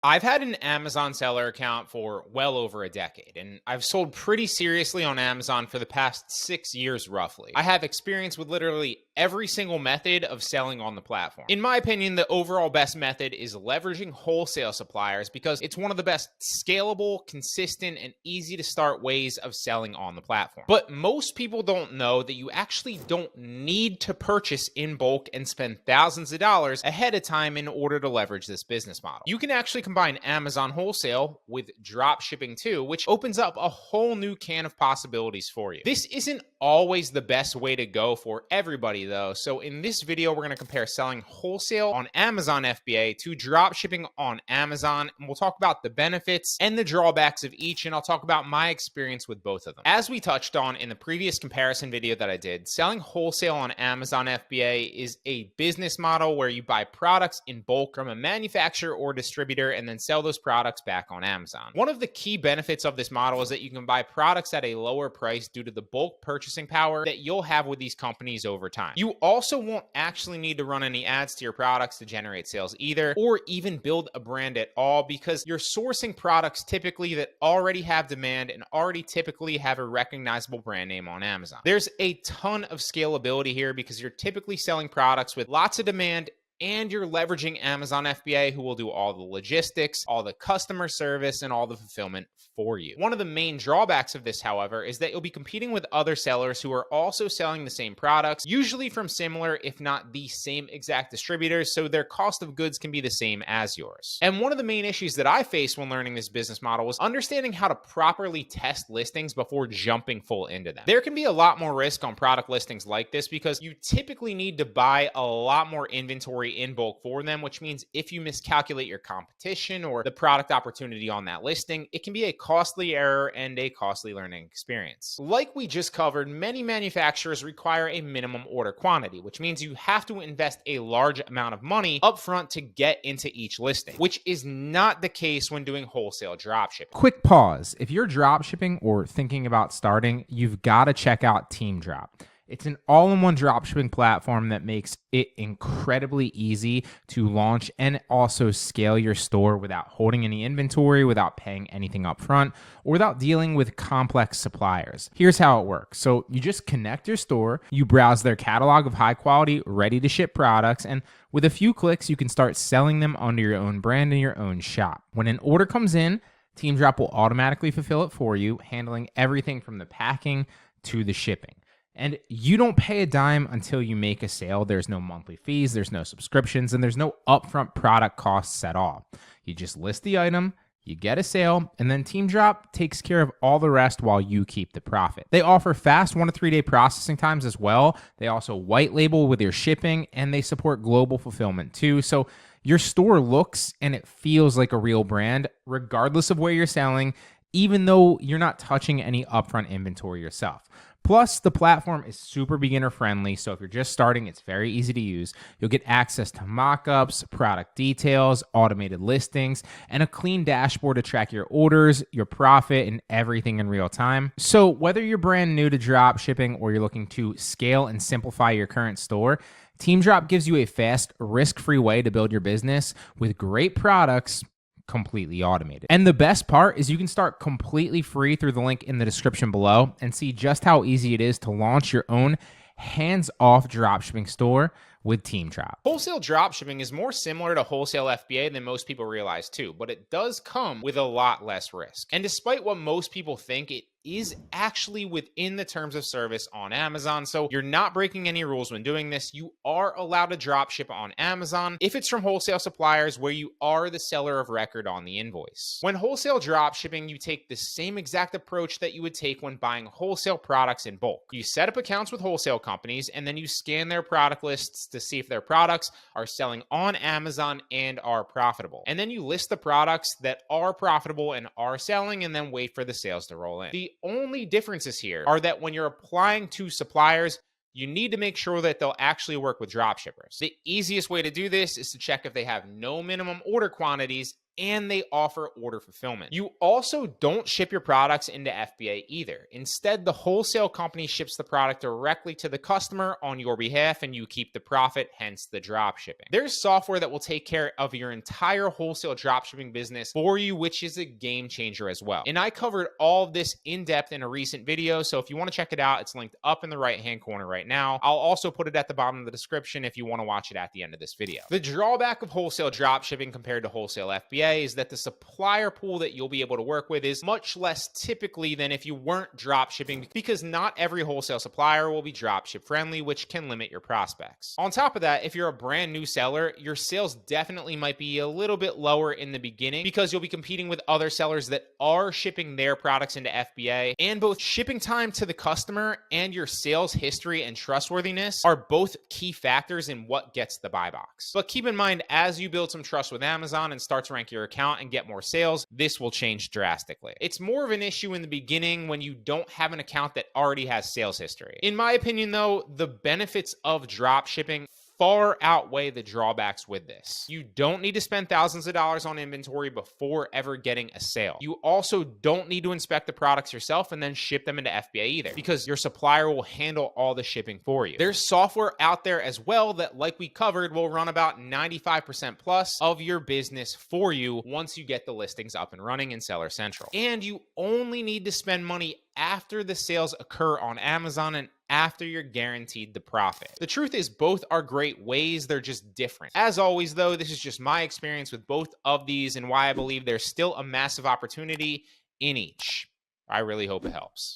I've had an Amazon seller account for well over a decade, and I've sold pretty seriously on Amazon for the past 6 years roughly. I have experience with literally every single method of selling on the platform. In my opinion, the overall best method is leveraging wholesale suppliers because it's one of the best scalable, consistent, and easy to start ways of selling on the platform. But most people don't know that you actually don't need to purchase in bulk and spend thousands of dollars ahead of time in order to leverage this business model. You can actually combine Amazon wholesale with drop shipping too, which opens up a whole new can of possibilities for you. This isn't always the best way to go for everybody though. So in this video, we're going to compare selling wholesale on Amazon FBA to drop shipping on Amazon. And we'll talk about the benefits and the drawbacks of each. And I'll talk about my experience with both of them. As we touched on in the previous comparison video that I did, selling wholesale on Amazon FBA is a business model where you buy products in bulk from a manufacturer or distributor and then sell those products back on Amazon. One of the key benefits of this model is that you can buy products at a lower price due to the bulk purchasing power that you'll have with these companies over time. You also won't actually need to run any ads to your products to generate sales either, or even build a brand at all, because you're sourcing products typically that already have demand and already typically have a recognizable brand name on Amazon. There's a ton of scalability here because you're typically selling products with lots of demand and you're leveraging Amazon FBA, who will do all the logistics, all the customer service, and all the fulfillment for you. One of the main drawbacks of this, however, is that you'll be competing with other sellers who are also selling the same products, usually from similar, if not the same exact distributors, so their cost of goods can be the same as yours. And one of the main issues that I faced when learning this business model was understanding how to properly test listings before jumping full into them. There can be a lot more risk on product listings like this because you typically need to buy a lot more inventory in bulk for them, which means if you miscalculate your competition or the product opportunity on that listing, it can be a costly error and a costly learning experience. Like we just covered, many manufacturers require a minimum order quantity, which means you have to invest a large amount of money upfront to get into each listing, which is not the case when doing wholesale dropshipping. Quick pause. If you're dropshipping or thinking about starting, you've got to check out TeamDrop. It's an all-in-one dropshipping platform that makes it incredibly easy to launch and also scale your store without holding any inventory, without paying anything up front, or without dealing with complex suppliers. Here's how it works. So you just connect your store, you browse their catalog of high-quality, ready-to-ship products, and with a few clicks, you can start selling them under your own brand in your own shop. When an order comes in, TeamDrop will automatically fulfill it for you, handling everything from the packing to the shipping. And you don't pay a dime until you make a sale. There's no monthly fees, there's no subscriptions, and there's no upfront product costs at all. You just list the item, you get a sale, and then TeamDrop takes care of all the rest while you keep the profit. They offer fast 1 to 3 day processing times as well. They also white label with your shipping, and they support global fulfillment too. So your store looks and it feels like a real brand, regardless of where you're selling, even though you're not touching any upfront inventory yourself. Plus, the platform is super beginner friendly, so if you're just starting, it's very easy to use. You'll get access to mockups, product details, automated listings, and a clean dashboard to track your orders, your profit, and everything in real time. So whether you're brand new to drop shipping or you're looking to scale and simplify your current store, TeamDrop gives you a fast, risk-free way to build your business with great products completely automated. And the best part is you can start completely free through the link in the description below and see just how easy it is to launch your own hands-off dropshipping store with TeamDrop. Wholesale dropshipping is more similar to wholesale FBA than most people realize too, but it does come with a lot less risk. And despite what most people think, it is actually within the terms of service on Amazon. So you're not breaking any rules when doing this. You are allowed to drop ship on Amazon if it's from wholesale suppliers where you are the seller of record on the invoice. When wholesale drop shipping, you take the same exact approach that you would take when buying wholesale products in bulk. You set up accounts with wholesale companies and then you scan their product lists to see if their products are selling on Amazon and are profitable. And then you list the products that are profitable and are selling and then wait for the sales to roll in. The only differences here are that when you're applying to suppliers, you need to make sure that they'll actually work with dropshippers. The easiest way to do this is to check if they have no minimum order quantities and they offer order fulfillment. You also don't ship your products into FBA either. Instead, the wholesale company ships the product directly to the customer on your behalf, and you keep the profit, hence the drop shipping. There's software that will take care of your entire wholesale dropshipping business for you, which is a game changer as well. And I covered all of this in depth in a recent video, so if you want to check it out, it's linked up in the right-hand corner right now. I'll also put it at the bottom of the description if you want to watch it at the end of this video. The drawback of wholesale dropshipping compared to wholesale FBA is that the supplier pool that you'll be able to work with is much less typically than if you weren't dropshipping, because not every wholesale supplier will be dropship friendly, which can limit your prospects. On top of that, if you're a brand new seller, your sales definitely might be a little bit lower in the beginning because you'll be competing with other sellers that are shipping their products into FBA, and both shipping time to the customer and your sales history and trustworthiness are both key factors in what gets the buy box. But keep in mind, as you build some trust with Amazon and start to rank your account and get more sales, this will change drastically. It's more of an issue in the beginning when you don't have an account that already has sales history. In my opinion, though, the benefits of drop shipping far outweigh the drawbacks with this. You don't need to spend thousands of dollars on inventory before ever getting a sale. You also don't need to inspect the products yourself and then ship them into FBA either, because your supplier will handle all the shipping for you. There's software out there as well that, like we covered, will run about 95% plus of your business for you once you get the listings up and running in Seller Central. And you only need to spend money after the sales occur on Amazon and after you're guaranteed the profit. The truth is, both are great ways, they're just different. As always, though, this is just my experience with both of these and why I believe there's still a massive opportunity in each. I really hope it helps.